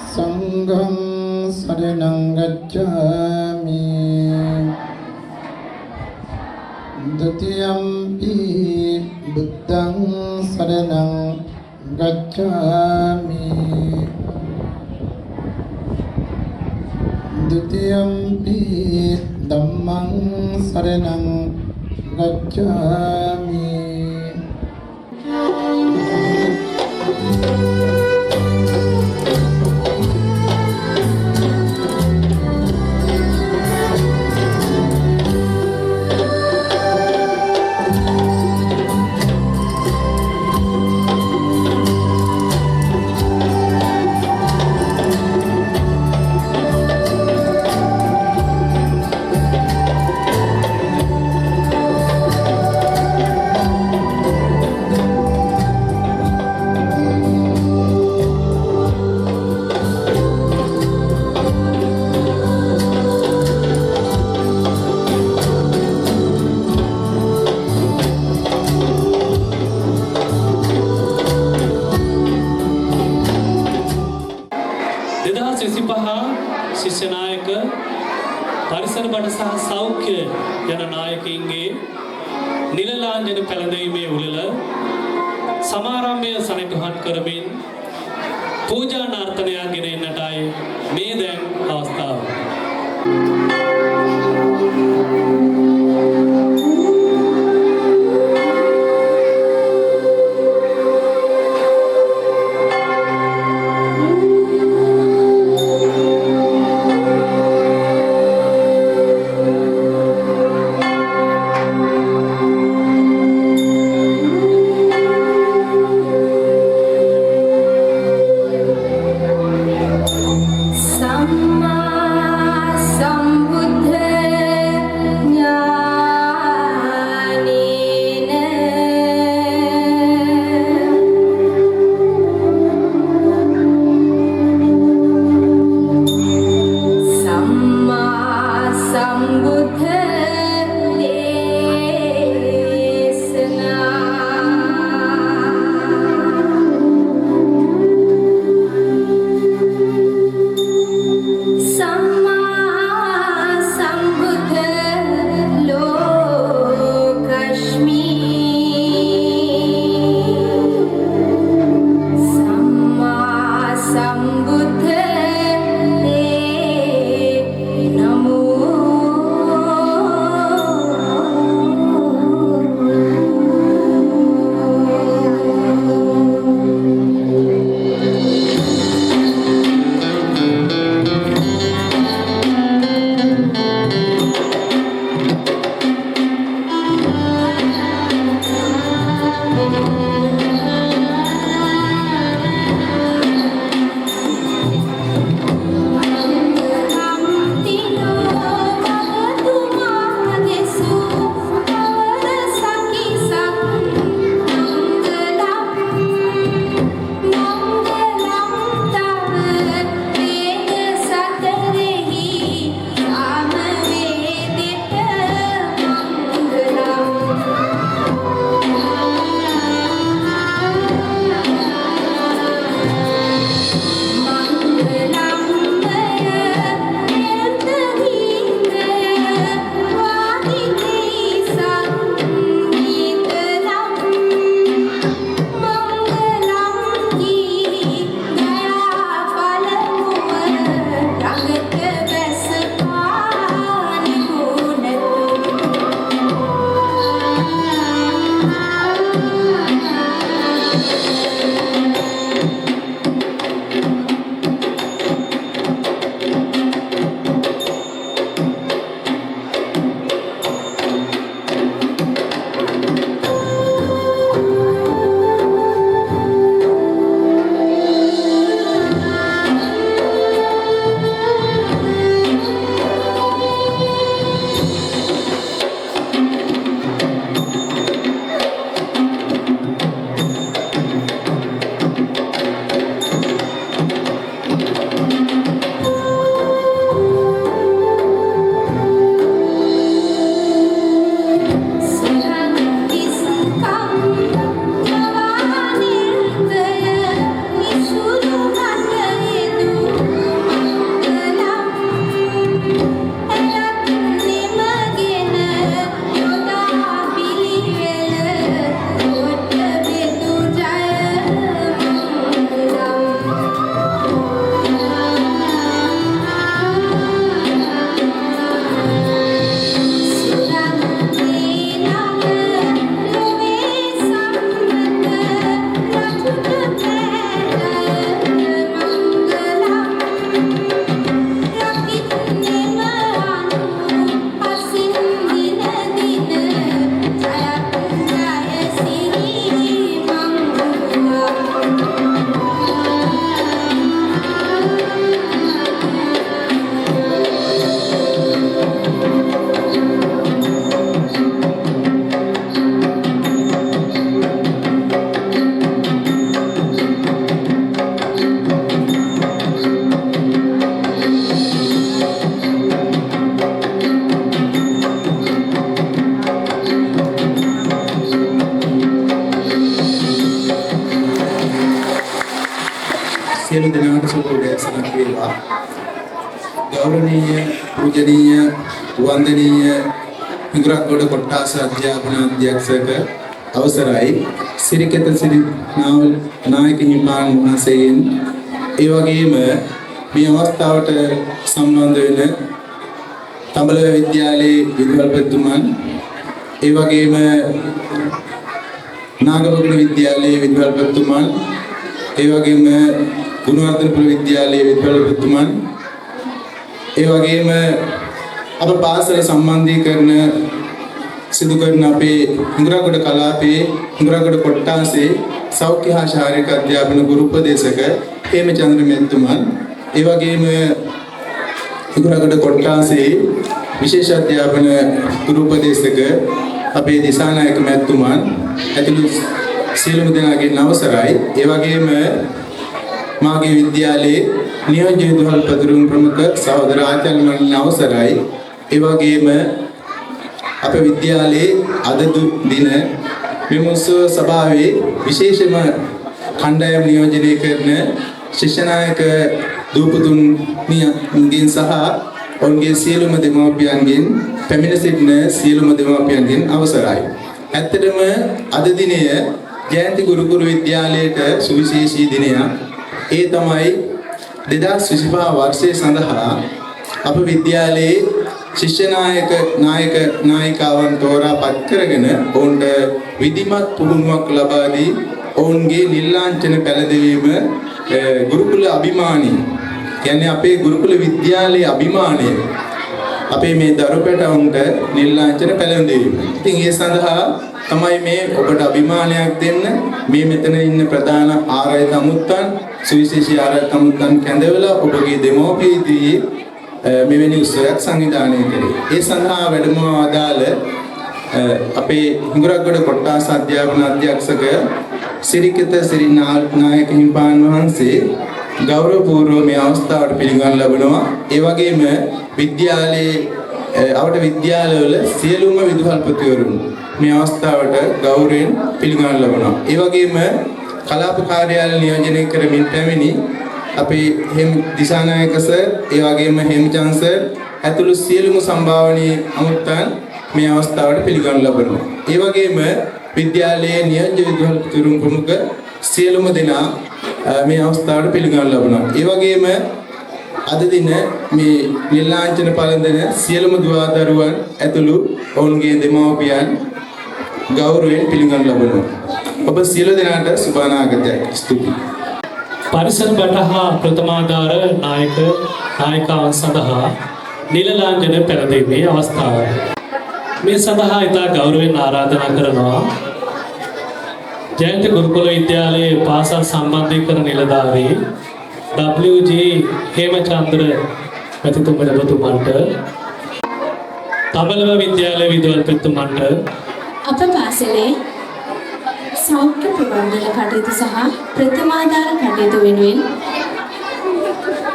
Sangham saranang gacchami Dutiyampi buddhang saranang gacchami Dutiyampi dhammang saranang gacchami ශිෂ්‍යනායක පරිසර බඩ සහ සෞඛ්‍ය යන නායකයින්ගේ නිල ලාංඡන පැලඳීමේ උළෙල සමාරම්භය සනිටුහන් කරමින් පූජා නාර්තනයක් ගෙන එන්නටයි මේ දැන් අවස්ථාව. හැමදෙනාට සුබ උදෑසනක් වේවා. ගෞරවනීය පූජනීය වන්දනීය හිඟුරක්ගොඩ කොට්ටාස අධ්‍යාපන අධ්‍යක්ෂක අවසරයි සිරිකෙත සිරි නායක හිමිපාණන් වහන්සේගෙන් ඒ වගේම මේ අවස්ථාවට සම්බන්ධ වෙන තඹලව විද්‍යාලයේ විදුහල්පතිතුමන් ඒ වගේම නාගපගොඩ විද්‍යාලයේ විදුහල්පතිතුමන් ඒ වගේම ගුණවර්ධනපුර විද්‍යාලයේ විදුහල්පතිතුමන් ඒ වගේම අප පාසල සම්බන්ධීකරණ සිදු කරන අපේ හිඟුරක්ගොඩ කලාපයේ හිඟුරක්ගොඩ කොට්ටාසේ සෞඛ්‍ය හා ශාරීරික අධ්‍යාපන ගුරු උපදේශක හේමචන්ද්‍ර මැතිතුමන් ඒ වගේම හිඟුරක්ගොඩ කොට්ටාසේ විශේෂ අධ්‍යාපන ගුරු උපදේශක අපේ දිසානායක මැතිතුමන් ඇතුළු සියලුම දෙනාගේ අවසරයි. ඒ වගේම මාගේ විද්‍යාලයේ නියෝජ්‍ය විදුහල්පතිතුමන් ප්‍රමුඛ සහෝදර ආචාර්ය මණ්ඩලයේ අවසරයි. ඒ වගේම අපේ විද්‍යාලයේ අද දින විමුක්ති සභාවේ විශේෂම කණ්ඩායම නියෝජනය කරන ශිෂ්‍ය නායක දූපතුන්ගෙන් සහ ඔවුන්ගේ සියලුම දෙමව්පියන්ගෙන් පැමිණ සිටින සියලුම දෙමව්පියන්ගෙන් අවසරයි. ඇත්තටම අද දිනය ජයන්ති ගුරුකුල විද්‍යාලයට සුවිශේෂී දිනයක්. ඒ තමයි 2025 වර්ෂය සඳහා අප විද්‍යාලයේ ශිෂ්‍ය නායිකාවන් තෝරා පත් කරගෙන ඔවුන්ට විධිමත් පුහුණුවක් ලබා දී ඔවුන්ගේ නිර්ලාංඡන පැළඳවීම ගුරුකුල අභිමානී කියන්නේ අපේ ගුරුකුල විද්‍යාලයේ අභිමානය අපේ මේ දරු පැටවුන්ට නිර්ලාංඡන පැළඳවීම. ඉතින් ඒ සඳහා තමයි මේ ඔබට අභිමානයක් දෙන්න මේ මෙතන ඉන්න ප්‍රධාන ආරාධිත අමුත්තන් සුවිශේෂී ආරාධිත අමුත්තන් කැඳවලා ඔබගේ දෙමෝපියදී මෙවැනි උත්සවයක් සංවිධානය කළේ. ඒ සඳහා වැඩම අදාළ අපේ හිඟුරක්ගොඩ කොට්ටාස අධ්‍යාපන අධ්‍යක්ෂක සිරිකෙත සිරි නායක හිමිපාණන් වහන්සේ ගෞරවපූර්වව මේ අවස්ථාවට පිළිගනු ලබනවා. ඒ වගේම විද්‍යාලයේ අපට විද්‍යාලවල සියලුම විදුහල්පතිවරුන් මේ අවස්ථාවට ගෞරවයෙන් පිළිගනු ලබනවා. ඒ වගේම කලාප කාර්යාලය නියෝජනය කරමින් පැමිණි අපේ දිසානායක සර් ඒ වගේම හේමචන්ද්‍ර සර් ඇතුළු සියලුම සම්භාවනීය අමුත්තන් මේ අවස්ථාවට පිළිගනු ලබනවා. ඒ වගේම විද්‍යාලයේ නියෝජ්‍ය විදුහල්පතිවරුන් ප්‍රමුඛ සියලුම දෙනා මේ අවස්ථාවට පිළිගනු ලබනවා. ඒ වගේම අද දින මේ නිර්ලාංඡන පළඳින සියලුම දුවදරුවන් ඇතුළු ඔවුන්ගේ දෙමව්පියන් ගෞරවයෙන් පිළිගනු ලබනවා. ඔබ සියලු දෙනාට සුබ අනාගතයක්. ස්තුතියි. පරිසර බටහා ප්‍රථමාධාර නායිකාවන් සඳහා නිලලාංඡන පැළඳීමේ අවස්ථාව. මේ සඳහා ඉතා ගෞරවයෙන් ආරාධනා කරනවා ජයන්ති ගුරුකුල විද්‍යාලයේ පාසල් සම්බන්ධීකරණ නිලධාරී WG හේමචන්ද්‍ර මැතිතුමන් ඔබතුමන්ට තඹලව විද්‍යාලයේ විදුහල්පතිතුමන්ට අප පාසලේ සෞඛ්‍ය ප්‍රබන්ධන කටයුතු සහ ප්‍රථමාධාර කටයුතු වෙනුවෙන්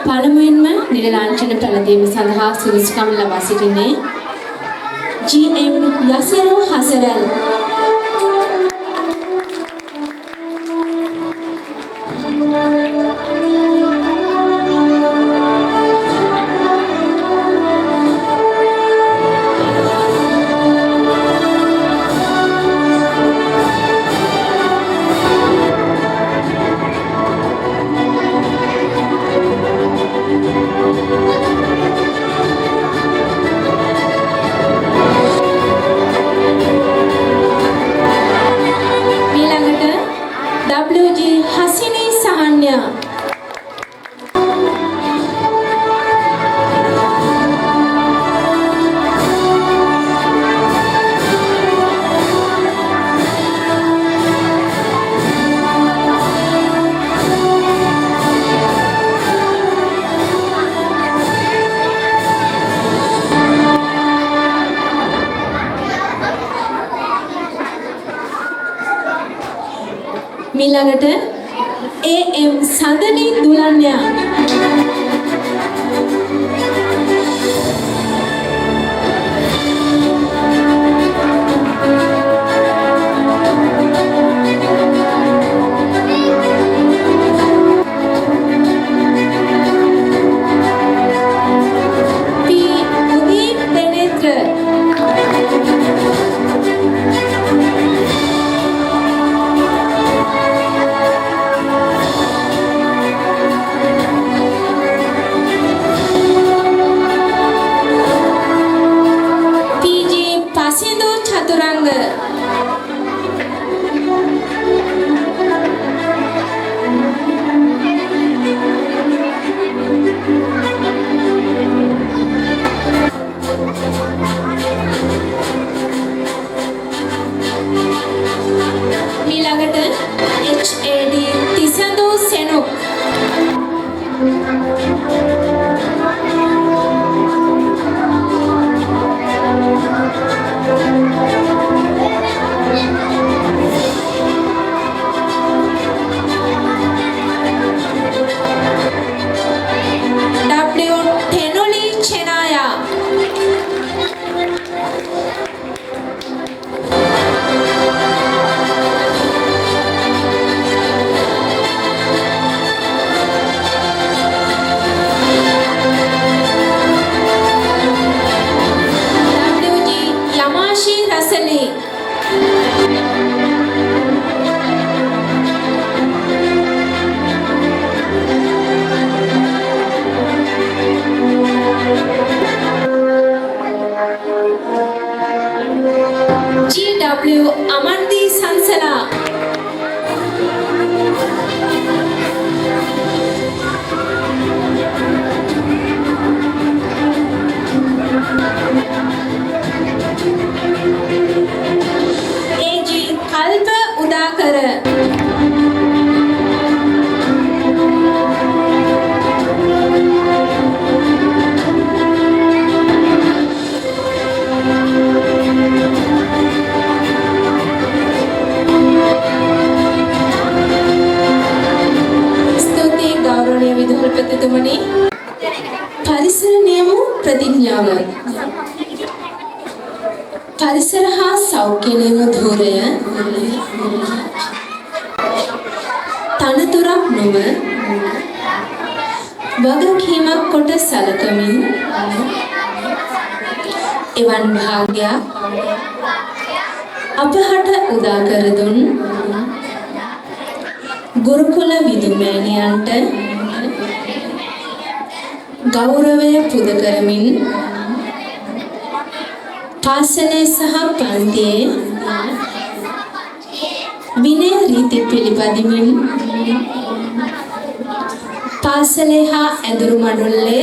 පළමුවෙන්ම නිලලාංඡන පැළඳීම සඳහා සුදුසුකම් ලබා සිටින්නේ GM යසිරු හසරල් WG හසිනී සහන්‍ය ඊළඟට AM සඳනී දුලන්යා ගෞරවනීය විදුහල්පතිතුමනි පරිසර නියම ප්‍රතිඥාව පරිසර හා සෞඛ්‍ය නියම ධූරය තනතුරක් නොව වගකීමක් කොට සැලකමින් එවන් භාග්‍යයක් අපහට උදා කර දුන් ගුරුකුල විදුමෑණියන්ට ගෞරවය පුද කරමින් පාසලේ සහ පන්තියේ විනය රීති පිළිපදිමින් පාසලේ හා ඇඳුරු මඩුල්ලේ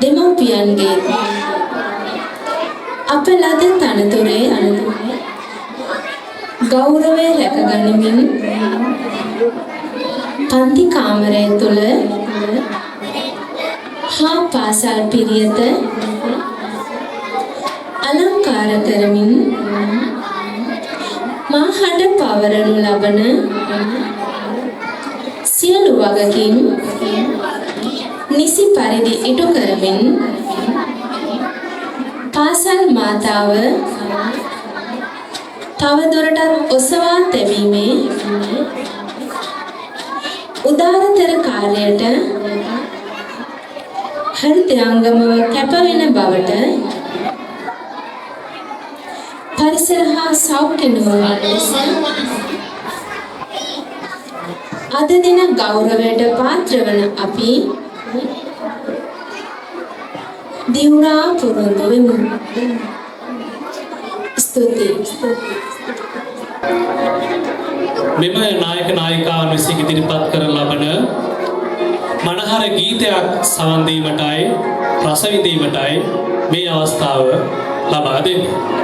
දෙමව්පියන්ගේ අප ලද තනතුරේ ගෞරවය රැකගනිමින් පන්ති කාමරය තුළ හා පාසල් පිරියත අලංකාර කරමින් මාහඬ පවරනු ලබන සියලු වගකීම් නිසි පරිදි ඉටු කරමින් පාසල් මාතාව තවදුරටත් ඔසවා තැබීමේ උදාරතර කාර්යයට හෘදයාංගමව කැපවෙන බවට පරිසර හා සෞඛ්‍ය නියෝජනය ලෙස අද දින ගෞරවයට පාත්‍ර වන අපි දිවුරා පුරුදු වෙමු. ස්තුතියි. මෙම නායක නායිකාවන් විසින් ඉදිරිපත් කරන ලබන මනහර ගීතයක් සවන් දීමටයි රස විඳීමටයි මේ අවස්ථාව ලබා දෙන්නේ.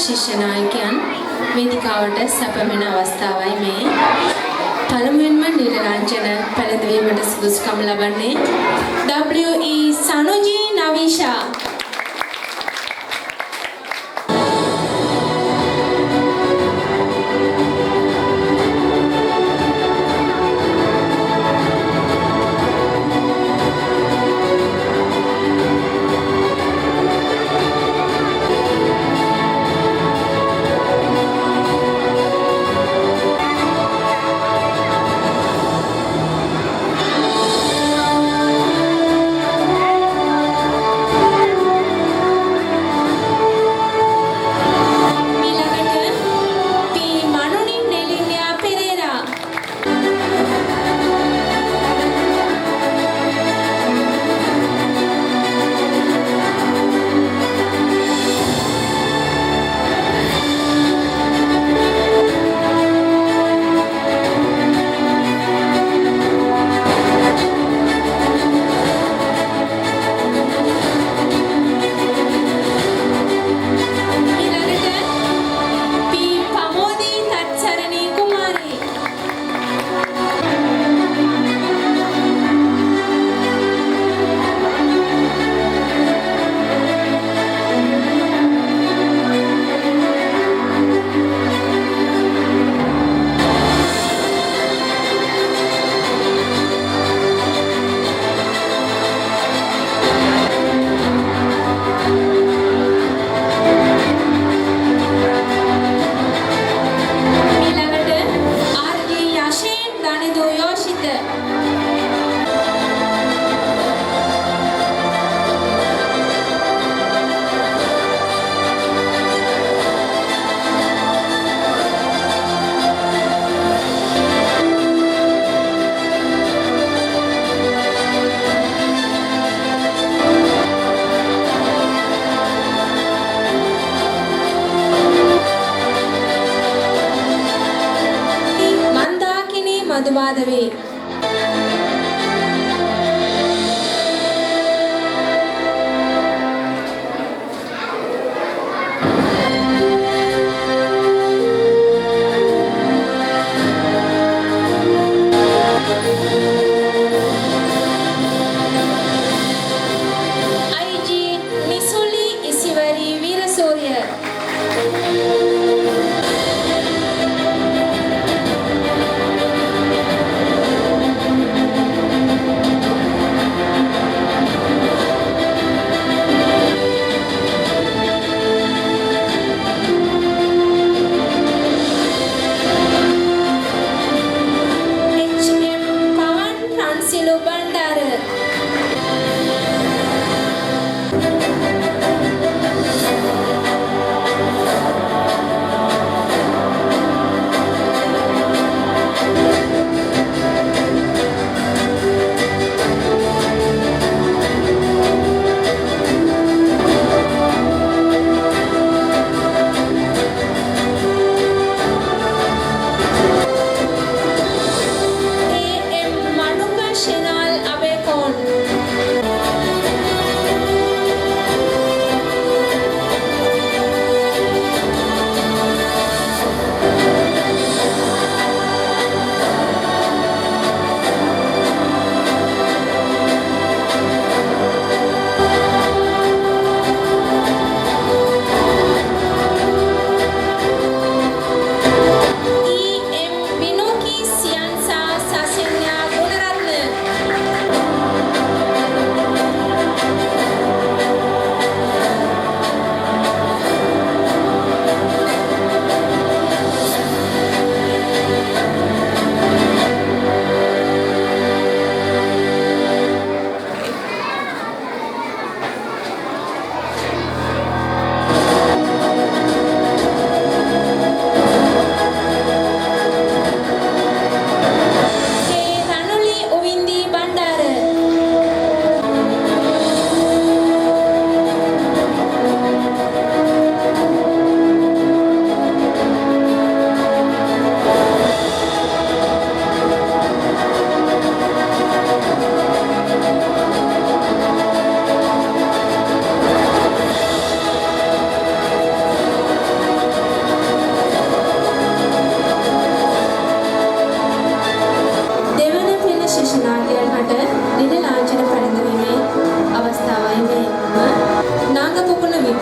ශිෂ්‍ය නායකයන් වේදිකාවට සැපමෙන අවස්ථාවයි මේ. පළමුවෙන්ම නිරංජන පැලඳවීමට සුදුසුකම් ලබන්නේ W.E. සනුජී නවීෂා. මදුමාදවේ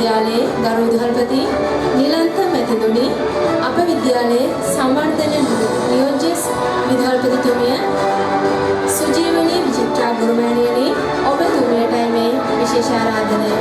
විද්‍යාලයේ ගරු විදුහල්පති නිලන්ත මැතිතුමනි, අප විද්‍යාලයේ සම්වර්ධන නියෝජ්‍ය විදුහල්පතිතුමිය සුජීවනී විචිත්‍රා ගුරුමෑණියනි, ඔබතුමියටයි මේ විශේෂ ආරාධනය.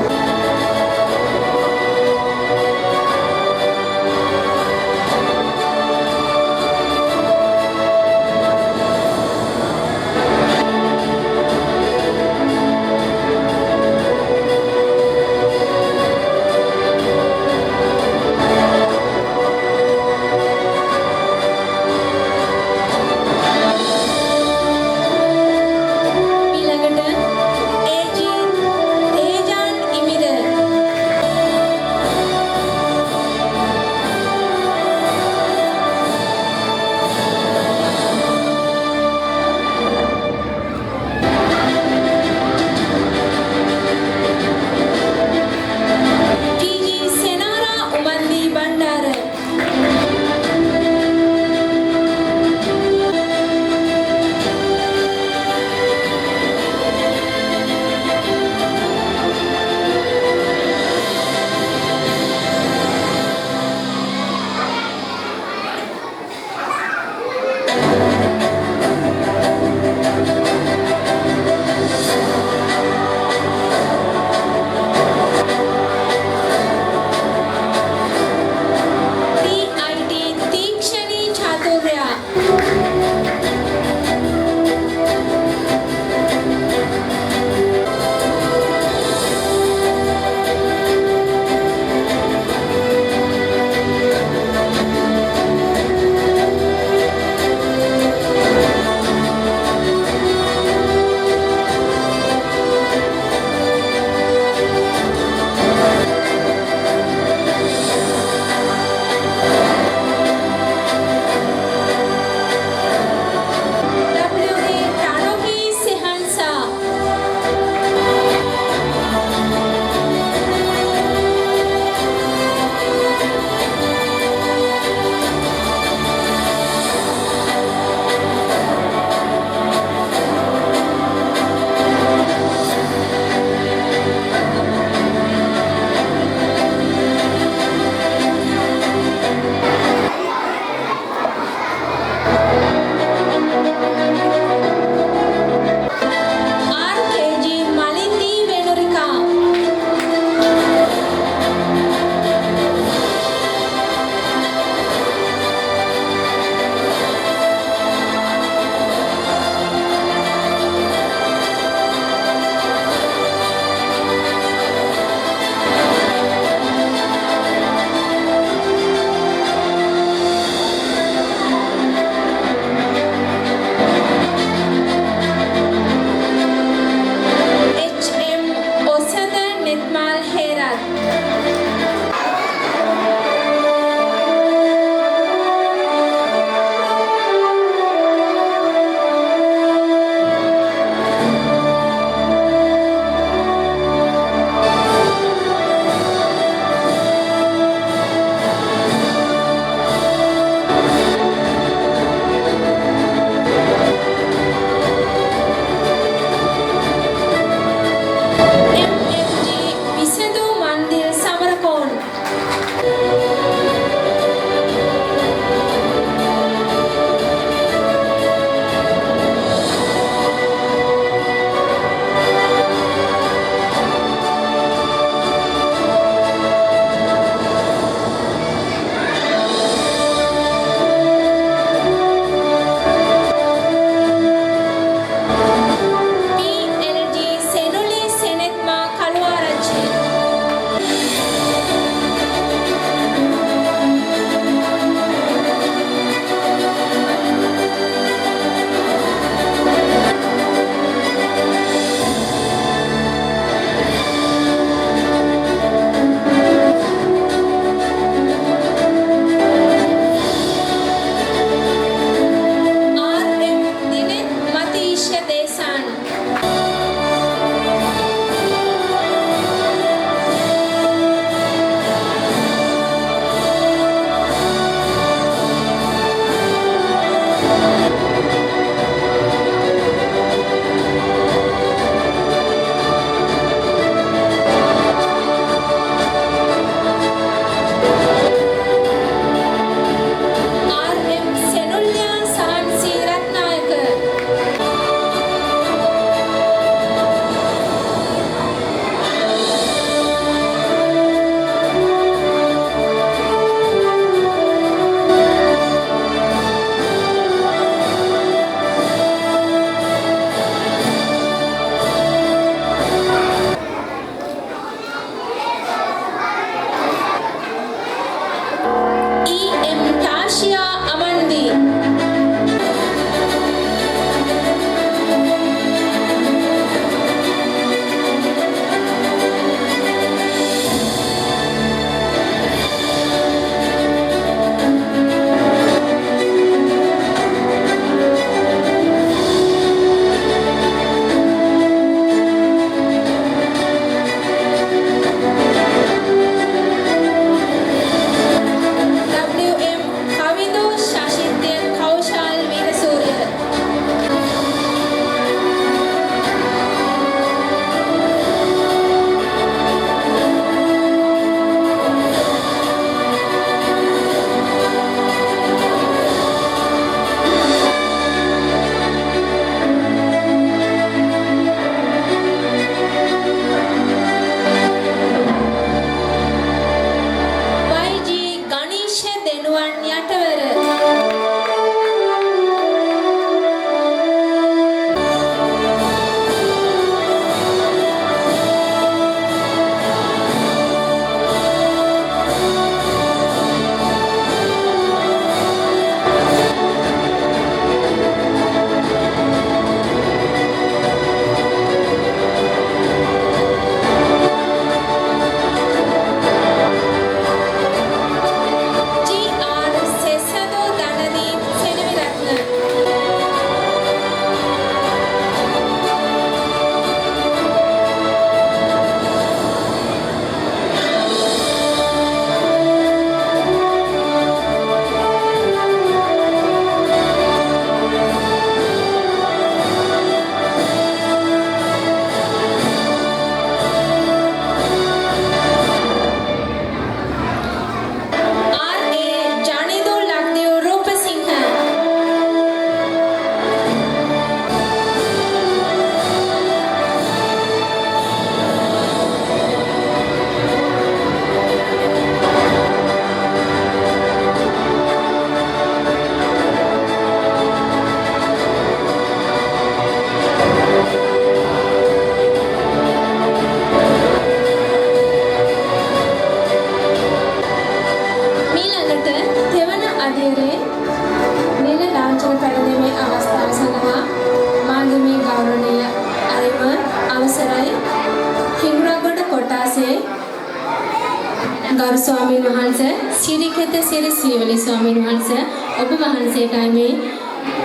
ගරු ස්වාමීන් වහන්සේ සිරිකෙත සිරි සීවලි ස්වාමීන් වහන්සේ ඔබ වහන්සේටයි මේ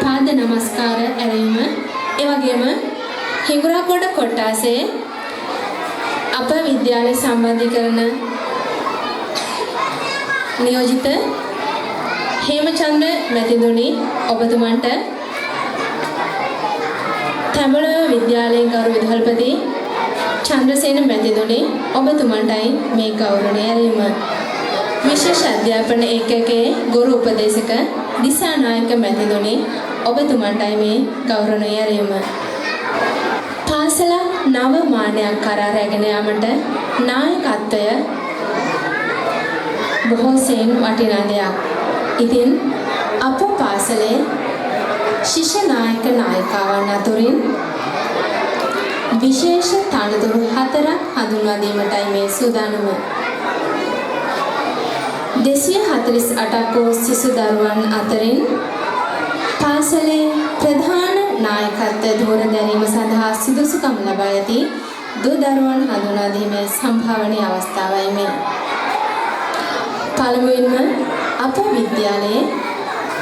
පාද නමස්කාර ඇරෙීම ඒ වගේම හිඟුරක්ගොඩ කොට්ටාසේ අප විද්‍යාලය සම්බන්ධීකරණ නියෝජිත හේමචන්ද්‍ර මැතිතුනි ඔබතුමන්ට තැඹුල විද්‍යාලයේ ගරු විදුහල්පති චන්ද්‍රසේන මැතිතුනි ඔබතුමන්ටයි මේ ගෞරවණීය ඇරීම විශේෂ අධ්‍යාපන ඒකකයේ ගුරු උපදේශක දිසානායක මැතිතුනි ඔබතුමන්ටයි මේ ගෞරවණීය ඇරීම පාසල නව මානයක් කරා රැගෙන යාමට නායකත්වය බොහෝ සෙයින් වටිනා දෙයක්. ඉතින් අප පාසලේ ශිෂ්‍ය නායක නායිකාවන් අතුරින් විශේෂ තනතුරු 4ක් හඳුන්වා දීමටයි මේ සූදානම. 248ක් වූ සිසු දරුවන් අතරින් පාසලේ ප්‍රධාන නායකත්වය ධූර දැරීම සඳහා සුදුසුකම් ලබා ඇති දු දරුවන් හඳුනා දීමේ සම්භාවනීය අවස්ථාවයි මේ. පළමුවෙන්ම අප විද්‍යාලයේ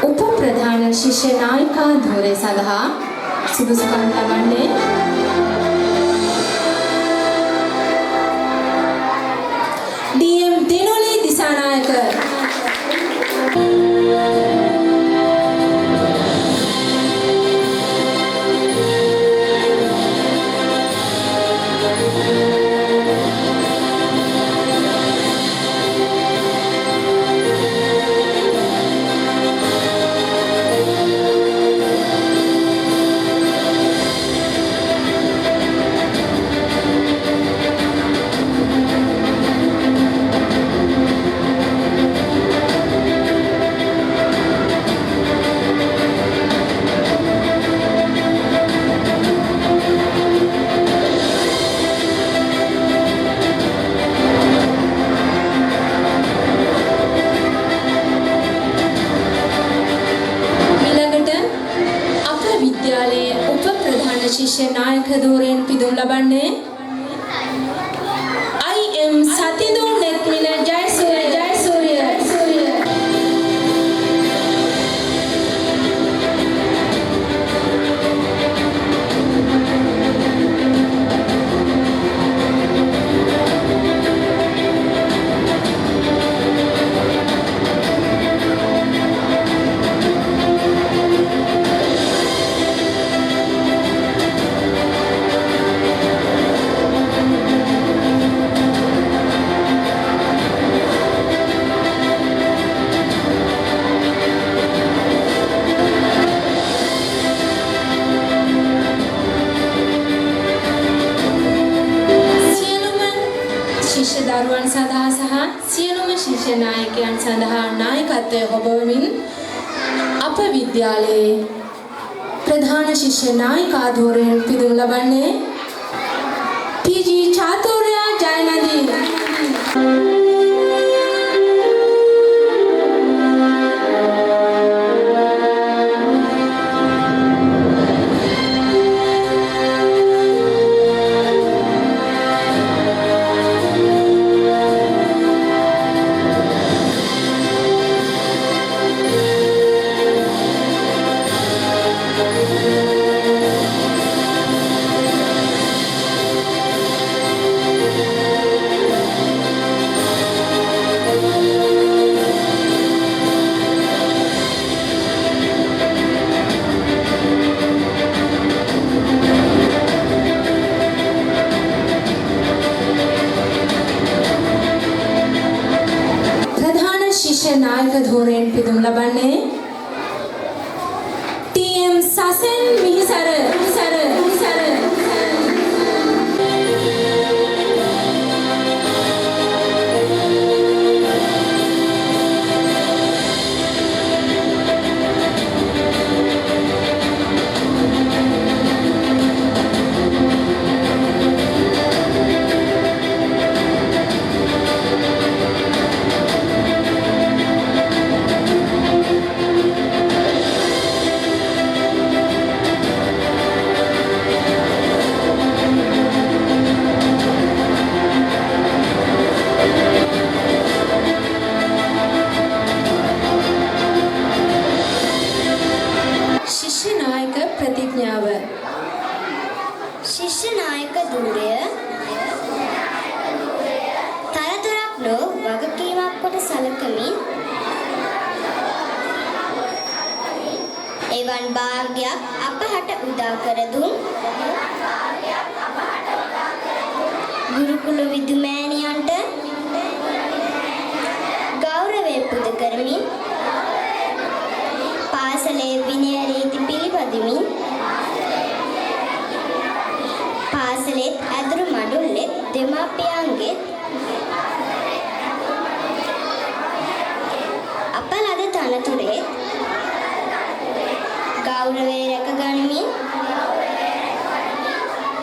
උප ප්‍රධාන ශිෂ්‍ය නායිකා ධූරය සඳහා සුදුසුකම් ලබන්නේ DM දිනෝලි දිසානායක ශිෂ්‍ය නායක ධූරයෙන් පිදුම් ලබන්නේ IM සතිදු නෙත්මින ජයසූරිය දරුවන් සඳහා සහ සියලුම ශිෂ්‍ය නායකයන් සඳහා නායකත්වය හොබවමින් අප විද්‍යාලයේ ප්‍රධාන ශිෂ්‍ය නායිකා ධූරයෙන් පිදුම් ලබන්නේ PG චාතුර්යා ජයනදී නායක ධූරයෙන් පිදුම් ලබන්නේ TM සසෙන් මිහිසර නො වගකීමක් කොට සැලකමින් එවන් භාග්‍යයක් අපහට උදා කර දුන් ගුරුකුල විදුමෑණියන්ට ගෞරවය පුද කරමින් පාසලේ විනය රීති පිළිපදිමින් පාසලෙත් ඇදුරු මඩුල්ලෙත් දෙමාපියන්ගේ අප ලද තනතුරේ ගෞරවය රැක ගනිමින්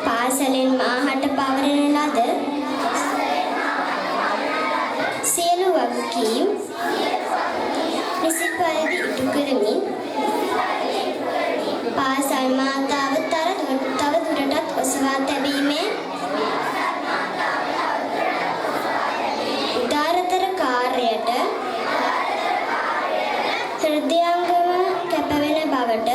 පාසලෙන් මාහට පවරන ලද සියලු වගකීම් නිසි පරිදි ඉටු කරමින් පාසල් මාතාව තව දුරටත් ඔසවා තැබීමේ උදාරතර කාර්යයට හෘදයාංගම කැපවෙන බවට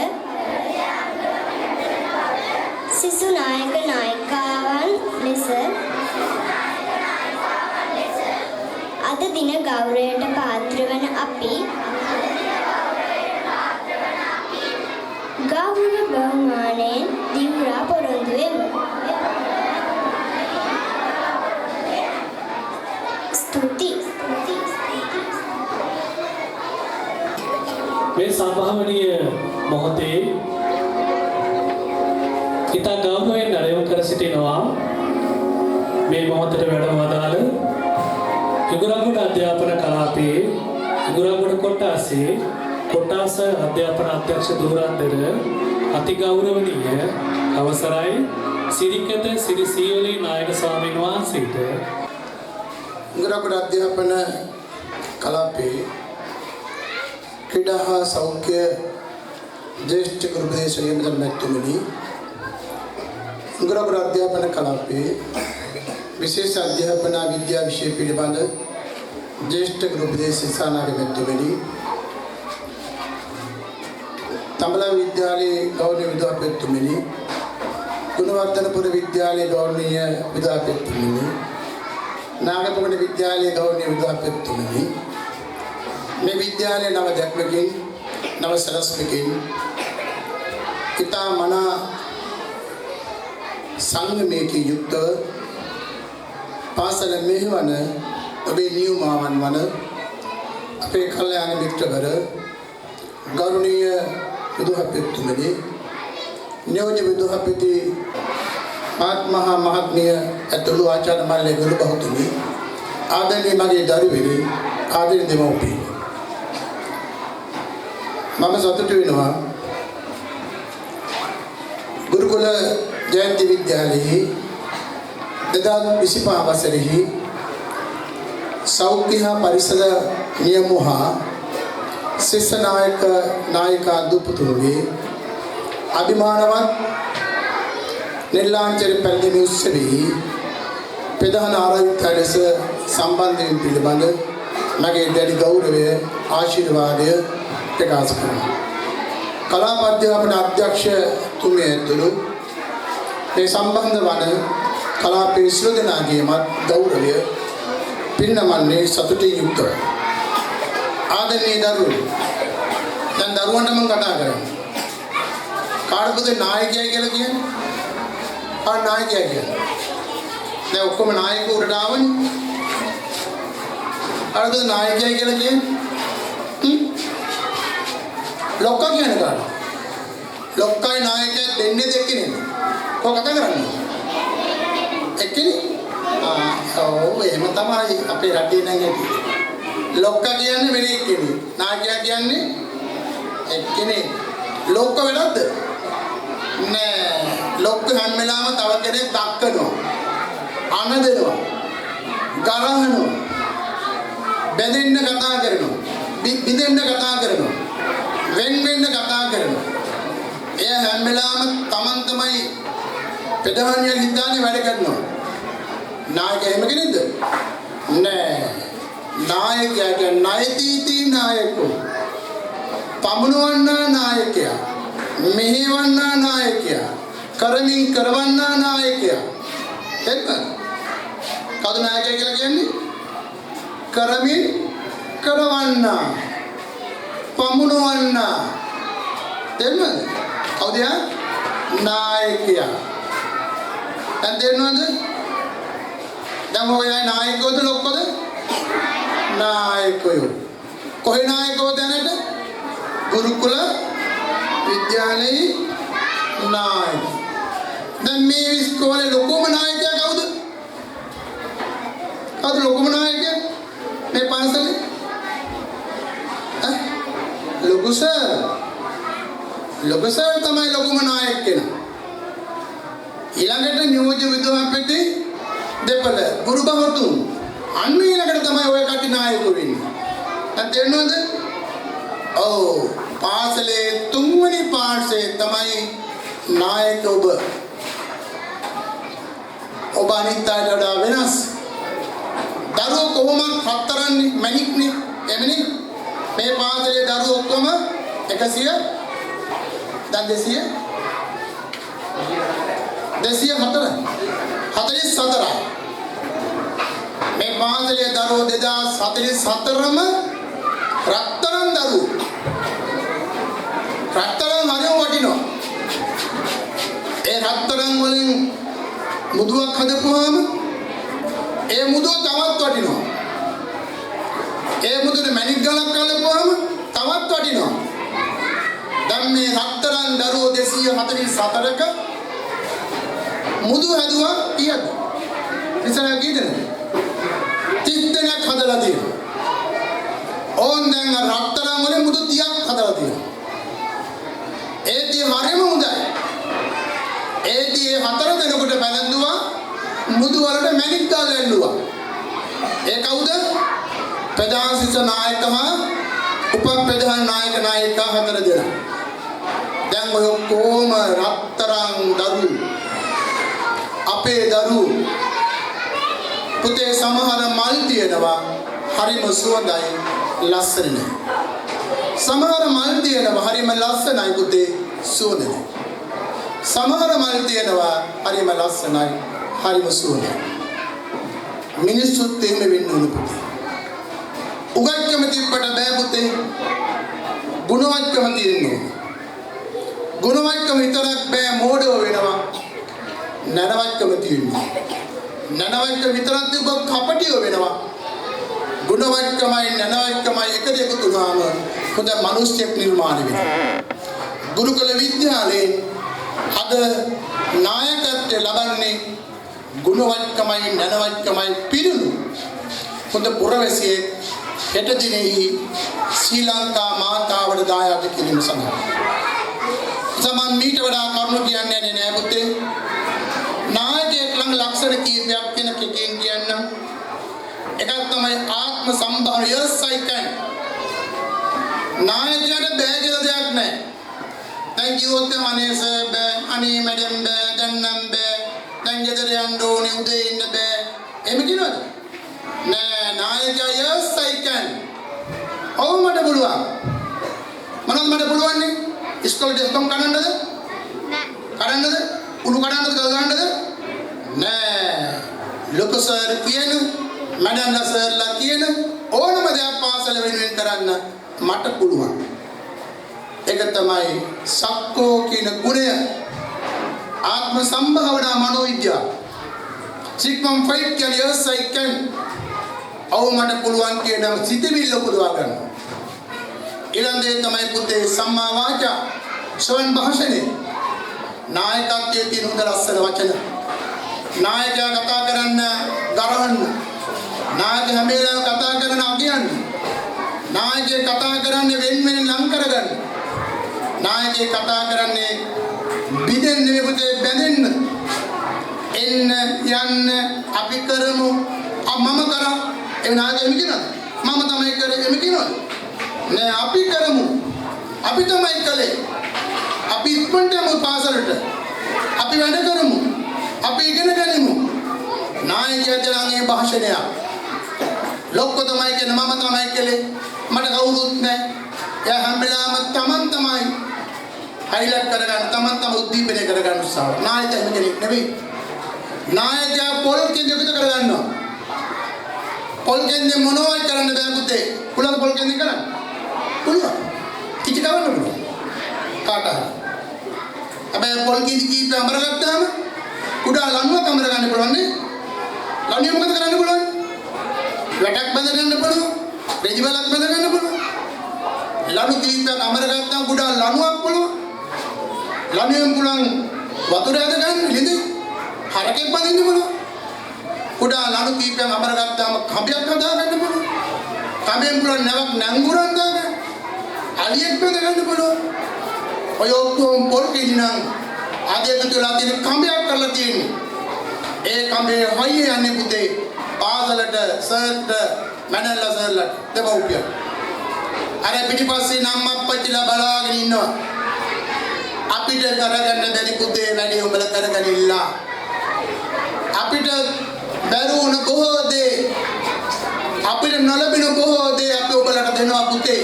සිසු නායක නායිකාවන් ලෙස අද දින ගෞරවයට පාත්‍ර වන අපි ගෞරව බහුමානයෙන් දිවුරා පොරොන්දු වෙමු. ස්තුති. මේ සම්භාවනීය මොහොතේ ඉතා ගෞරවයෙන් අරයුම් කර සිටිනවා මේ මොහොතට වැඩම වදාළ හිඟුරක්ගොඩ අධ්‍යාපන කලාපයේ හිඟුරක්ගොඩ කොට්ටාසේ කොට්ටාස අධ්‍යාපන අධ්‍යක්ෂ ධුරන්දර අතිගෞරවනීය අවසරයි සිරිකත සිරි සීවලී නායක ස්වාමීන් වහන්සේට හිඟුරක්ගොඩ අධ්‍යාපන කලාපයේ ක්‍රීඩා හා සෞඛ්‍ය ජ්‍යෙෂ්ඨ ගුරු උපදේශක නියමිත මැතිතුමනි හිඟුරක්ගොඩ අධ්‍යාපන කලාපයේ විශේෂ අධ්‍යාපන විද්‍යා විෂය පිළිබඳ ජ්‍යෙෂ්ඨ ගුරු උපදේශක සානාග මැතිතුමනි තඹලා විද්‍යාලයේ ගෞරවනීය විදුහල්පතිතුමනි ගුණවර්ධනපුර විද්‍යාලයේ ගෞරවනීය විදුහල්පතිතුමනි නාගපුර විද්‍යාලයේ ගෞරවනීය විදුහල්පතිතුමනි මේ විද්‍යාලයේ නව දැක්මකින් නව සලස්මකින් ඉතා මනා සංගමයකින් යුක්තව පාසල මෙහෙවන ඔබේ නියමාවන් වන අපේ කල්යාණ මිත්‍රවර ගෞරවනීය විදුහල්පතිතුමනි නියෝජ්‍ය විදුහල්පති මහත්මහා මහත්මිය ඇතුළු ආචාර්ය මණ්ඩලයේ ගුරු බහුතුමනි ආදරණීය මගේ දරුවෙනි ආදරණීය දෙමව්පියනි මම සතුටු වෙනවා ගුරුකුල ජයන්ති විද්‍යාලයේ 2025 වසරෙහි සෞඛ්‍ය හා පරිසර නියම හා ශිෂ්‍ය නායක නායිකා දුපුතුන්ගේ අභිමානවත් නිර්ලාංඡන පැරදීමේ උත්සවයේ ප්‍රධාන ආරාධිත ලෙස සම්බන්ධ වීම පිළිබඳ මගේ දැඩි ගෞරවය ආශිර්වාදය ප්‍රකාශ කරනවා. කලාප අධ්‍යාපන අධ්‍යක්ෂතුමිය ඇතුළු මේ සම්බන්ධ වන කලාපයේ සියලු දෙනාගේමත් ගෞරවය පිරිනමන්නේ සතුටින් යුක්තව. ආදරණීය දරුවෝ දැන් දරුවන්ට මම කතා කරන්නේ. කාටද නායකයා කියලා කියන්නේ? නායකයා කියන්නේ. දැන් ඔක්කොම නායක උඩට ආවනේ. කාටද නායකයා කියලා කියන්නේ? ලොක්කා කියන්නේ කාටද? ලොක්කයි නායකයා දෙන්නේ දෙකනේ. කොහොම කතා කරන්නේ? එක්කනේ. ඔව් එහෙම තමයි අපේ රටේ නම් ඇති. ලොක්කා කියන්නේ වෙන එක්කනේ. නායකයා කියන්නේ එක්කනේ. ලොක්ක වෙනවද? නෑ. ලොක්ක හැම වෙලාවම තව කෙනෙක් දක්කනවා. අනදෙනවා. ගරහනවා. බැඳෙන්න කතා කරනවා. බිඳෙන්න කතා කරනවා. වෙන කතා කරනවා. එයා හැම වෙලාවම Taman තමයි ප්‍රධානිය හිතානේ වැඩ කරනවා. නායකයා එහෙම කෙනෙක්ද? නෑ. නායකයා කියන්නේ ණයතීති නායකෝ. පමුණවන්න නායකයා. මෙහෙවන්න නායකයා. කරමින් කරවන්න නායකයා. එන්න. කවුද නායකයා කියලා කියන්නේ? කරමින් කරවන්න පමුණවන්න තේරුණාද? කවුද යා? නායකයා. දැන් තේරුණාද? දැන් ඔයයි නායකයෝද ලොක්කෝද? නායකයෝ. කොහේ නායකයෝ දැනට? ගුරුකුල විද්‍යාලයේ නායක. දැන් මේ ඉස්කෝලේ ලොකුම නායකයා කවුද? කවුද ලොකුම නායකයා? මේ පන්සලේ? ලොකු සර්. ලොකු සර් තමයි ලොකුම නායක කෙනා. ඊළඟට නියෝජ්‍ය විද්‍යාපති දෙපළ ගුරු බහතුන්. අන්න ඊළඟට තමයි ඔය කටි නායකයෝ වෙන්නේ. දැන් තේරෙනවද? ඔව්. පාසලේ තුන්වෙනි පාර්ශ්වයේ තමයි නායක ඔබ. ඔබ අනිත් අයට වඩා වෙනස්. දරුවෝ කොහොමද හතරන්නේ මැණික්නේ එමනේ මේ පාසලේ දරුවෝ ඔක්කොම 100 දැන් 204 මේ පාසලේ දරුවෝ 2044ම රත්තරන් දරුවෝ රත්තරන් හරියම වටිනවා ඒ රත්තරන් වලින් මුදුවක් හදපුවාම ඒ මුදුව තවත් වටිනවා. ඒ මුදුවේ මැණික් ගලක් කලපුවාම තවත් වටිනවා. දැන් මේ රත්තරන් දරුවෝ 244ක මුදුව හදුවා කීයද? ඉස්සරහ කීයද? 30 දෙනෙක් හදලා තියෙනවා. ඕන් දැන් රත්තරන් වලින් මුදු 30ක් හදලා තියෙනවා. ඒ 30 හරියම හොඳයි. ඒ 4 දෙනෙකුට බැලඳුවා මුදු වලට මැණික් දාලා එල්ලුවා. ඒ කවුද? ප්‍රධාන ශිෂ්‍ය නායකහා උප ප්‍රධාන නායකා 4 දෙනා. දැන් ඔය කොහොම රත්තරන් දරු අපේ දරු පුතේ සමහර මල් තියෙනවා හරිම සුවඳයි ලස්සනයි. සමහර මල් තියෙනවා හරිම ලස්සනයි පුතේ සුවඳයි. සමහර මල් තියෙනවා හරිම ලස්සනයි හරිම සුවඳයි. මිනිස්සුත් එහෙම වෙන්න ඕන පුතේ. උගත්කම තිබ්බට බෑ පුතේ. ගුණවත්කම තියෙන්න ඕන. ගුණවත්කම විතරක් බෑ මෝඩව වෙනවා. නරවත්කම තියෙන්න ඕන. නරවත්කම විතරක් තිබ්බ කපටිව වෙනවා. ගුණවත්කමයි නරවත්කමයි එක දෙක තුනම හොඳ මිනිස්සෙක් නිර්මාණය වෙනවා. ගුරුකුල විද්‍යාලයේ අද නායකත්වය ලබන්නේ ගුණවත්කමයි නනවත්කමයි පිරුණු හොඳ පුරවැසියෙක් හෙට දිනෙහි ශ්‍රී ලංකා මාතාවට දායාද කිරීම සඳහා සමන් මීට වඩා කරුණු කියන්නේ නෑ පුතේ. නායකයෙක් ළඟ ලක්ෂණ කීපයක් තියෙන කෙටියෙන් කියන්නම්. එකක් තමයි ආත්ම සම්භාවය. yes I can. නායකයාට බෑ කියලා දෙයක් නෑ. දැන් කිව්වොත් අනේ සර් බෑ, අනේ මැඩම් බෑ, දැන්නම් බෑ, දැන් ගෙදර යන්න ඕනේ, උදේ ඉන්න බෑ. එහෙම කියනවද? නෑ නායකයා yes I can. ඔව් මට පුළුවන්. මොනවද මට පුළුවන්නේ? ඉස්කෝලේ දෙස්කොම් කඩන්නද? නෑ. කඩන්නද? උණු කඩන්නද? ගල් ගන්නද? නෑ. ලොකු සර් කියන, මැඩම්ලා සර්ලා කියන ඕනම දෙයක් පාසල වෙනුවෙන් කරන්න මට පුළුවන්. ඒක තමයි සක්කෝ කියන ගුණය. ආත්ම සම්භාවනා මනෝවිද්‍යාව. සිග්මන්ඩ් ෆ්‍රොයිඩ් කියන්නේ yes I can. ඔව් මට පුළුවන් කියන සිතවිල්ල පුදවා ගන්න. ඊළඟ දේ තමයි පුතේ සම්මා වාචා. ශ්‍රවණ භාෂණේ. නායකත්වයේ තියෙන හොඳ ලස්සන වචන. නායකයා කතා කරන්න ගරහන්න. නායක හැම වෙලාවෙම කතා කරන අගයන්න. නායකයා කතා කරන්නේ වෙන ලං කරගන්න. නායකයා කතා කරන්නේ බිඳෙන්න නෙවෙයි පුතේ බැඳෙන්න. එන්න යන්න අපි කරමු. මම කරා. ඒ නායකයා එමි කියනද? මම තමයි කරේ එමි කියනද? නෑ අපි කරමු. අපි තමයි කළේ. අපි ඉක්මනට යමු පාසලට. අපි වැඩ කරමු. අපි ඉගෙන ගනිමු. නායකයා දරන්නේ භාෂණය. ලොක්ක තමයි කියන්නේ මම තමයි කළේ. මට කවුරුත් නෑ. එයා හැම වෙලාවෙම තමන් තමයි හයිලයිට් කරගන්න, තමන් තම උද්දීපනය කරගන්න උත්සාහ. නායකයා එහෙම කෙනෙක් නෙවෙයි. නායකයා පොල් කෙනෙකුට කරගන්නවා. පොල් කෙන්දේ මොනවයි කරන්න බෑ පුතේ. පුළුවන් පොල් කෙන්දේ කරන්න. පුළුවන්. කිචි කවන්න පුළුවන්. කාට හරි. හැබැයි පොල් කෙන්දේ කීප අමරගත්තාම කුඩා ලණුවක් අමර ගන්න පුළුවන් නේ. ලණුව මොකද කරන්න පුළුවන්? වැටක් බඳ ගන්න පුළුවන්. රෙජි බලක් බඳ ගන්න පුළුවන්. ලණු කීපයක් අමරගත්තාම කුඩා ලණුවක් පුළුවන්. ලණුවෙන් පුළුවන් වතුර ඇද ගන්න ලිඳ හරකෙක් බඳින්න පුළුවන්. කුඩා ලණු කීපයක් අමරගත්තාම කඹයක් හදා ගන්න පුළුවන්. කඹෙන් පුළුවන් නැවක් නංගුරන් දාගන්න. අලියෙක් බඳ ගන්න පුළුවන්. ඔය ඔක්කොම පොල් කෙඩි නම් ආදියක තුලා තියෙන කඹයක් කරලා තියෙන්නේ. ඒ කඹේ හයිය යන්නේ පුතේ පාසලට සර්ට මැනල්ලා සර්ලට දෙවුපිය. අර පිටිපස්සේ නම් අප්පච්චිලා බලාගෙන ඉන්නවා. අපිට කරගන්න බැරි පුතේ වැඩි උඹලා කරගනිලා. අපිට බැරුණ බොහෝ දේ අපිට නොලබින බොහෝ දේ අපි ඔබලට දෙනවා පුතේ.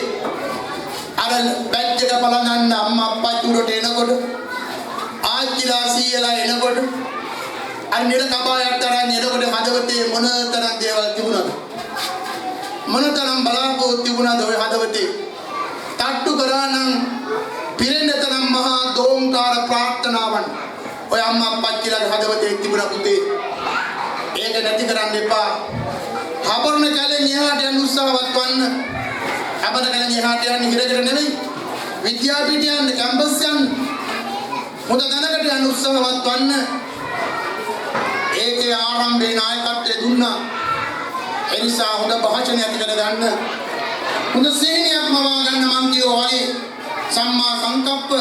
අර බැච් එක බලන්න අම්මා අප්පච්චි උඩට එනකොට ආච්චිලා සීයලා එනකොට අර නිල කපායක් තරම් එනකොට හදවතේ මොනතරම් දේවල් තිබුණාද? මොනතරම් බලාපොරොත්තු තිබුණාද ඔය හදවතේ? තට්ටු කරා නම් පිරෙන්න තරම් මහා දෝංකාර ප්‍රාර්ථනාවන් ඔය අම්මා අප්පච්චිලාගේ හදවතේ තිබුණා පුතේ. ඒක නැති කරන්න එපා. හබරන කලින් එහාට යන්න උත්සාහවත් වන්න. හබරන කලින් එහාට යන්න හිරකට නෙමෙයි. විද්‍යාපීඨයන් කැම්පස් යන්න. හොඳ දැනකට යන්න උත්සාහවත් වන්න. ඒකේ ආරම්භයේ නායකත්වය දුන්නා. ඒ නිසා හොඳ භාෂණයක් ඇති කර ගන්න. හොඳ සීනියක් මවා ගන්න මං කියෝ වගේ සම්මා සංකප්ප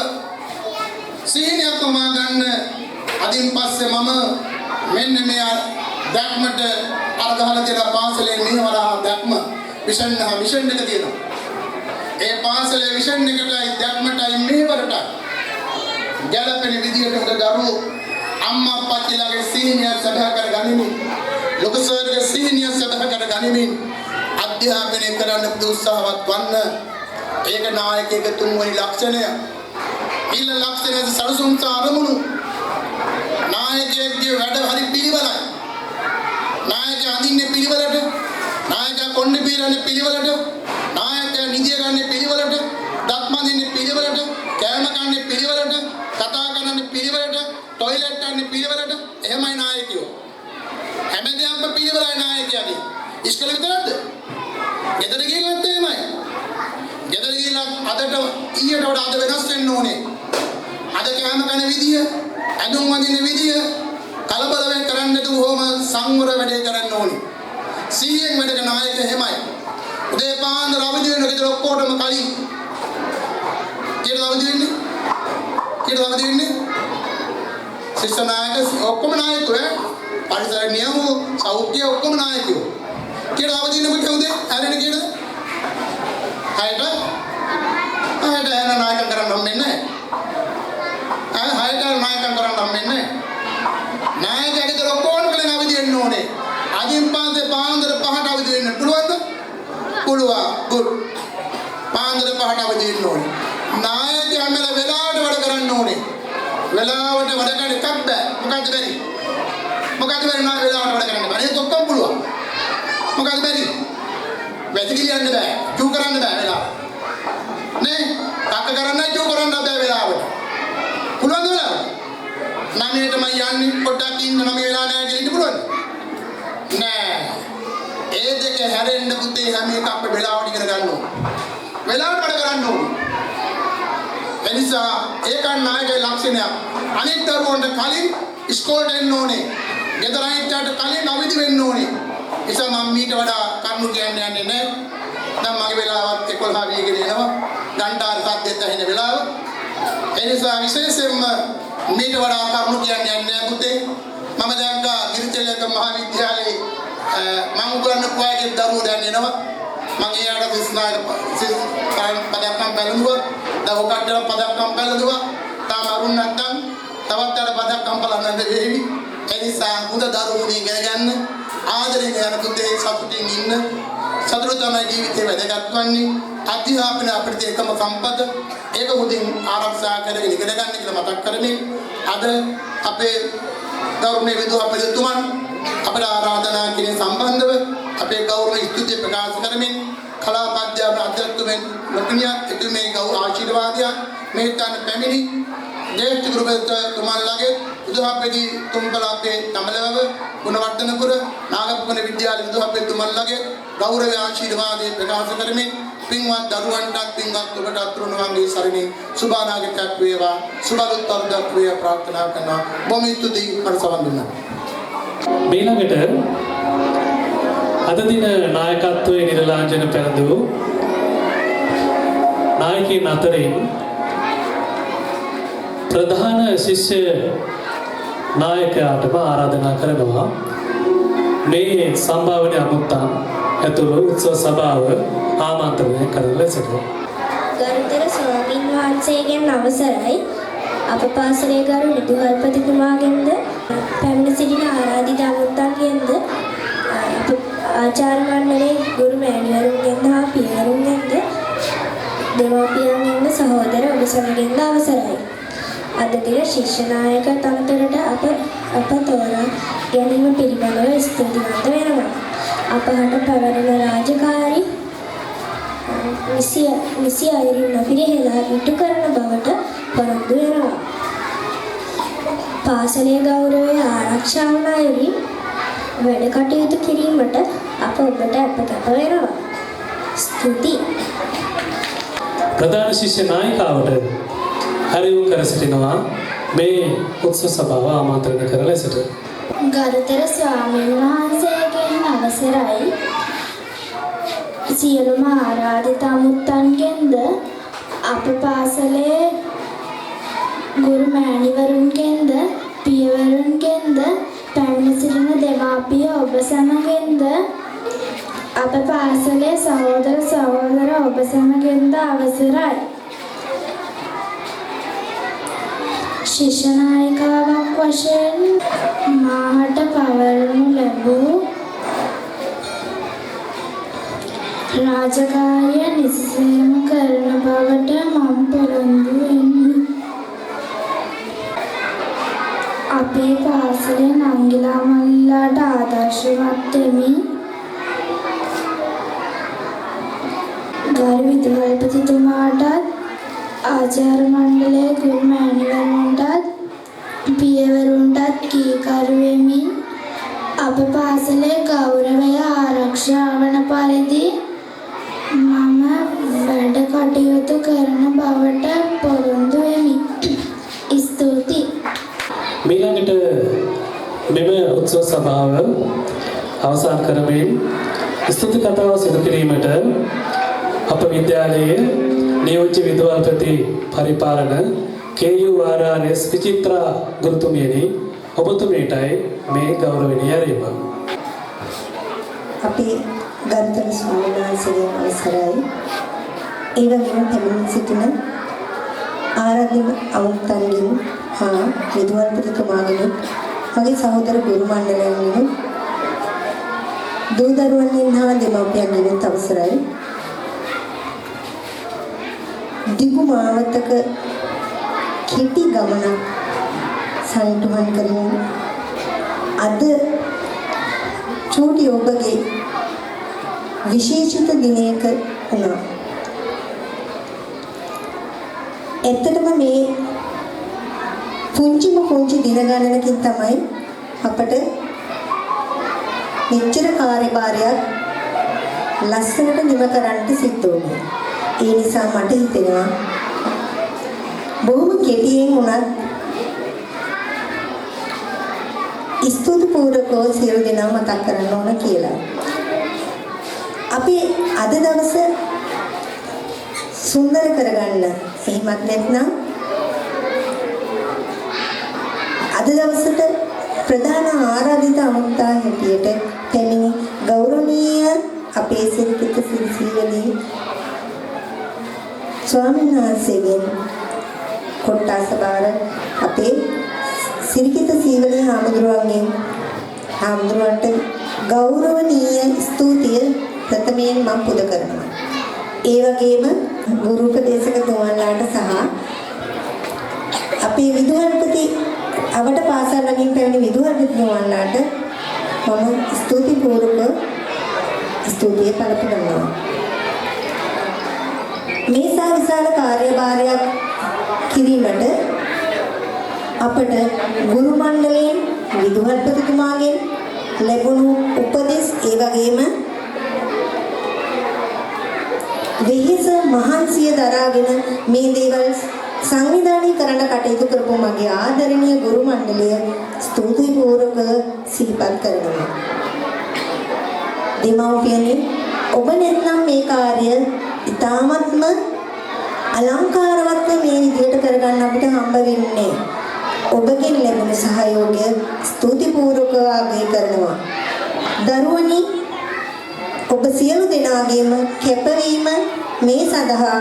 සීනියක් මවා ගන්න. අදින් පස්සේ මම මෙන්න මේ දැක්මට අර ගහලා තියෙන පාසලේ මෙහෙවරා දැක්ම විෂන් එක තියෙනවා. ඒ පාසලේ විෂන් එකටයි දැක්මටයි මෙහෙවරට ගැලපෙන විදියට උද දරුවෝ අම්මා අප්පච්චිලාගේ සීනියක් සබහ කර ගනිමින් ලොකු සර්ගේ සීනියක් සබහ කර ගනිමින් අධ්‍යාපනය කරන්න උත්සාහවත් වන්න. ඒක නායකයෙක් තුන්වෙනි ලක්ෂණය. ඊළ ලක්ෂණය සරසුම් සාරමුණු නායකයෙක්ගේ වැඩ හරි පිළිවෙලයි. නායකයා අඳින්නේ පිළිවෙලට, නායකයා කොණ්ඩේ පීරන්නේ පිළිවෙලට, නායකයා නිදිය ගන්නේ පිළිවෙලට, දත් මදින්නේ පිළිවෙලට, කෑම කන්නේ පිළිවෙලට, කතා කරන්නේ පිළිවෙලට, টয়ලට් යන්නේ පිළිවෙලට. එහෙමයි නායකයෝ. හැමදේම පිළිවෙලයි නායකයාගේ. ඉස්කෝලේ විතරද? ගෙදර ගිහිල්ලත් එහෙමයි. ගෙදර ගිහිල්ලා අදට ඊයට වඩා අද වෙනස් වෙන්න ඕනේ. අද කෑම කන විදිය, ඇඳුම් වදින විදිය කලබල වෙන්න කරන්න නැතුව කොහොම සංවර වැඩේ කරන්න ඕනේ. සීයෙන් වැඩක නායක එහෙමයි. උදේ පාන්දර අවදි වෙන ගෙදර ඔක්කොටම කලින් කීයද අවදි වෙන්නේ? කීයද අවදි වෙන්නේ? ශිෂ්‍ය නායක ඔක්කොම නායකයෝ පරිසර නියම සෞඛ්‍ය ඔක්කොම නායකයෝ. කීයද අවදි වෙන්නේ මොකද උදේ? හැරෙන කීයද? හයට යන නායක කරන්න හම්බෙන්නේ නැහැ. හයට නායක කරන්න හම්බෙන්නේ නැහැ. නායකයාගේ දර ඔක්කොම කලින් අවදි වෙන්න ඕනේ. අදින් පාන්දර 5ට අවදි වෙන්න පුළුවන්ද? පුළුවන්. good. පාන්දර 5ට අවදි වෙන්න ඕනේ. නායකයා හැම වෙලාවට වැඩ කරන්න ඕනේ. වෙලාවට වැඩ කරන්න එකක් බෑ. මොකද්ද බැරි? මොකද්ද බැරි නායක වෙලාවට වැඩ කරන්න බෑ. ඒක ඔක්කොම පුළුවන්. මොකද්ද බැරි? වැසිකිලි යන්න බෑ. චූ කරන්න බෑ වෙලාවට. නේ? කක්ක කරන්න චූ කරන්න බෑ වෙලාවට. පුළුවන්ද වෙලාවට? නමේටම යන්නේ පොඩ්ඩක් ඉන්න නම් වෙලා නැහැ කියලා ඉන්න පුළුවන්ද? නෑ. ඒ දෙක හැරෙන්න පුතේ හැම එකක්ම වෙලාවට ඉගෙන ගන්න ඕන. වෙලාවට වැඩ කරන්න ඕන. එනිසා ඒක නායකගේ ලක්ෂණයක්. අනිත් දරුවන්ට කලින් ඉස්කෝලේට එන්න ඕනේ. ගෙදර අයිටට කලින් අවදි වෙන්න ඕනේ. නිසා මම මීට වඩා කරුණු කියන්නේ නැහැ. දැන් මගේ වෙලාවත් 11 වීගෙන එනවා. ගන්ටාර සද්දෙත් ඇහෙන වෙලාව. එනිසා විශේෂයෙන්ම මීට වඩා කරුණු කියන්නේ නැහැ පුතේ. මම දැක්කා ගිරිතලක මහාවිද්‍යාලයේ මම උගන්වන පුවාගේ දරුවෝ දැන් එනවා. මම එයාට විශ්නායක පදක්කම් බැලුවා. දවකට්ටල පදක්කම් බැලුවා. තාම අරුණ නැත්තම් තවත් අර පදක්කම් බලන්න දෙවි. එනිසා හොඳ දරුවෝ ඉගෙන ගන්න. ආදරයෙන් යන පුතේ සතුටින් ඉන්න. සතුට තමයි ජීවිතේ වැදගත් වන්නේ. අධ්‍යාපනය අපිට එකම සම්පත. ඒක මුදින් ආරක්ෂා කරගෙන ඉගෙන ගන්න කියලා මතක් කරමින් අද අපේ ගෞරවනීය විදුහල්පතිතුමන් අපට ආරාධනා කිරීම සම්බන්ධව අපි අපේ ගෞරව ස්තුතිය ප්‍රකාශ කරමින් කලාප අධ්‍යාපන අධ්‍යක්ෂකෙන් ලොකුනියක් එතුමේ ගෞරව ආශිර්වාදයක් මේ තන පැමිණි ජේෂ්ඨ ගුරුතුමන්ලාගේ බුදුහාපේදී තුම්බලාපේ තමලව ගුණවර්ධනපුර නාගපුර විද්‍යාලය බුදුහාපේතුමන්ලාගේ ගෞරව ආශිර්වාදයේ ප්‍රකාශ කරමින් පින්වත් දරුවන්ටත් පින්වත් ඔබට අතුරුණවන්ගේ සරණින් සුභානාගතයක් වේවා සුබලුත්තර්දක් වේවා ප්‍රාර්ථනා කරනවා බොහොම ස්තුතියි අරසවන් දුන්නා ඊළඟට අද දින නායකත්වයේ නිරලාංජන පෙරදූ නායකයින් අතරින් ප්‍රධාන ශිෂ්‍ය නායකයාටම ආරාධනා කරනවා මේ සම්භාවනීය අමුත්තන් ඇතුළු උත්සව සභාව ආමන්ත්‍රණය කරන ලෙසට ගරුතර ස්වාමීන් වහන්සේගෙන් අවසරයි අප පාසලේ ගරු විදුහල්පතිතුමාගෙන්ද පැමිණ සිටින ආරාධිත අමුත්තන්ගෙන්ද ආචාර්ය මණ්ඩලයේ ගුරු මෑණිවරුන්ගෙන්ද හා පියවරුන්ගෙන්ද දෙමාපියන්ගෙන්ද සහෝදර ඔබ සැමගෙන්ද අවසරයි. අද දින ශිෂ්‍ය නායක තනතුරට අප තෝරා ගැනීම පිළිබඳව ස්තුතිවන්ත වෙනවා. අපහට පැවැරෙන රාජකාරී නිසි අයුරින් නොපිරිහෙලා ඉටු කරන බවට පොරොන්දු වෙනවා. පාසලේ ගෞරවය ආරක්ෂා වන අයුරින් වැඩ කටයුතු කිරීමට අප ඔබට අපකැප වෙනවා. ස්තුතියි. ප්‍රධාන ශිෂ්‍ය නායිකාවට හරියුම් කර සිටිනවා මේ උත්සව සභාව ආමන්ත්‍රණය කරන ලෙසට ගරුතර ස්වාමීන් වහන්සේගෙන් අවසරයි සියලුම ආරාධිත අමුත්තන්ගෙන්ද අප පාසලේ ගුරු මෑණිවරුන්ගෙන්ද පියවරුන්ගෙන්ද පැමිණ සිටින දෙමාපිය ඔබ සැමගෙන්ද අප පාසලේ සහෝදර ඔබ සැමගෙන්ද අවසරයි. ශිෂ්‍ය නායිකාවක් වශයෙන් මාහට පවරනු ලැබූ රාජකාරිය නිසිසේම කරන බවට මම පොරොන්දු වෙමි. අපේ පාසලේ නංගිලා මල්ලිලාට ආදර්ශවත් වෙමි. ගරු විදුහල්පතිතුමාටත් ආචාර්ය මණ්ඩලයේ ගුරු මෑණිවරුන්ටත් පියවරුන්ටත් කීකරු වෙමින් අප පාසලේ ගෞරවය ආරක්ෂා වන පරිදි මම වැඩ කටයුතු කරන බවට පොරොන්දු වෙමි. ස්තුතියි. ඊළඟට මෙම උත්සව සභාව අවසන් කරමින් ස්තුති කතාව සිදු කිරීමට අප විද්‍යාලයේ නියෝජ්‍ය විදුහල්පති පරිපාලන KURRS විචිත්‍රා ගුරුතුමියනි ඔබතුමීටයි මේ ගෞරවණීය ඇරීම. අපි ගරුතර ස්වාමීන් වහන්සේගේ අවසරයි. ඒ වගේම පැමිණ සිටින ආරාධිත අමුත්තන්ගෙන් හා විදුහල්පතිතුමාගෙන් මගේ සහෝදර ගුරු මණ්ඩලයෙන් දූ දරුවන්ගෙන් හා දෙමාපියන්ගෙන් අවසරයි. දිගු මාවතක කෙටි ගමනක් සනිටුහන් කරමින් අද චූටි ඔබගේ විශේෂිත දිනයක වුණා. ඇත්තටම මේ පුංචි දින ගණනකින් තමයි අපට මෙච්චර කාර්යභාරයක් ලස්සනට නිම කරන්න සිද්ධ වුණේ. ඒ නිසා මට හිතෙනවා බොහොම කෙටියෙන් උනත් ස්තුතිපූර්වකව සියලු දෙනා මතක් කරන්න ඕන කියලා. අපි අද දවසේ සුන්දර කරගන්න එහෙමත් නැත්නම් අද දවසට ප්‍රධාන ආරාධිත අමුත්තා හැටියට පැමිණි ගෞරවනීය අපේ සිරිකිත සිරිසීවලී ස්වාමීන් වහන්සේගෙන් කොට්ටාස බාර අපේ සිරිකිත සීවලී හාමුදුරුවන්ට ගෞරවනීය ස්තුතිය ප්‍රථමයෙන් මම පුද කරනවා. ඒ වගේම ගුරු උපදේශකතුමන්ලාට සහ අපේ විදුහල්පති අවට පාසල් වලින් පැමිණි විදුහල්පතිතුමන්ලාට මම ස්තුතිපූර්වක ස්තුතිය පළපුරනවා. මේ විශාල කාර්යභාරයක් කිරීමට අපට ගුරු මණ්ඩලයෙන් විදුහල්පතිතුමාගෙන් ලැබුණු උපදෙස් ඒ වගේම වෙහෙස මහන්සිය දරාගෙන මේ දේවල් සංවිධානය කරන්න කටයුතු කරපු මගේ ආදරණීය ගුරු මණ්ඩලය ස්තුතිපූර්වක සිහිපත් කරනවා. දෙමව්පියනි, ඔබ නැත්නම් මේ කාර්ය ඉතාමත්ම අලංකාරවත්ව මේ විදිහට කරගන්න අපිට හම්බ වෙන්නේ. ඔබගෙන් ලැබුණ සහයෝගය ස්තුතිපූර්වකව අගය කරනවා. දරුවනි, ඔබ සියලු දෙනාගේම කැපවීම මේ සඳහා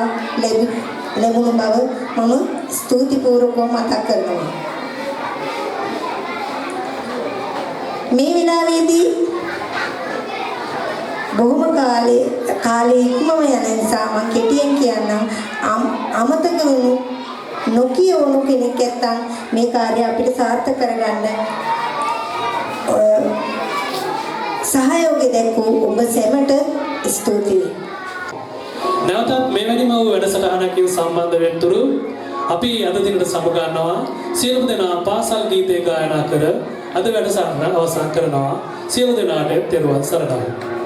ලැබුණු බව මම ස්තුතිපූර්වකව මතක් කරනවා. මේ විලාවේදී බොහොම කාලේ ඉක්මම යන නිසා මම කෙටියෙන් කියන්නම්. අමතක වුණු නොකිය වුණු කෙනෙක් නැත්තම් මේ කාර්යය අපිට සාර්ථක කරගන්න සහයෝගය දැක්වූ ඔබ සැමට ස්තුතියි. නැවතත් මෙවැනි මව් වැඩසටහනකින් සම්බන්ධ වෙනතුරු අපි අද දිනට සමුගන්නවා. සියලුම දෙනා පාසල් ගීතේ ගායනා කර අද වැඩසටහන අවසන් කරනවා. සියලු දෙනාට තෙරුවන් සරණයි.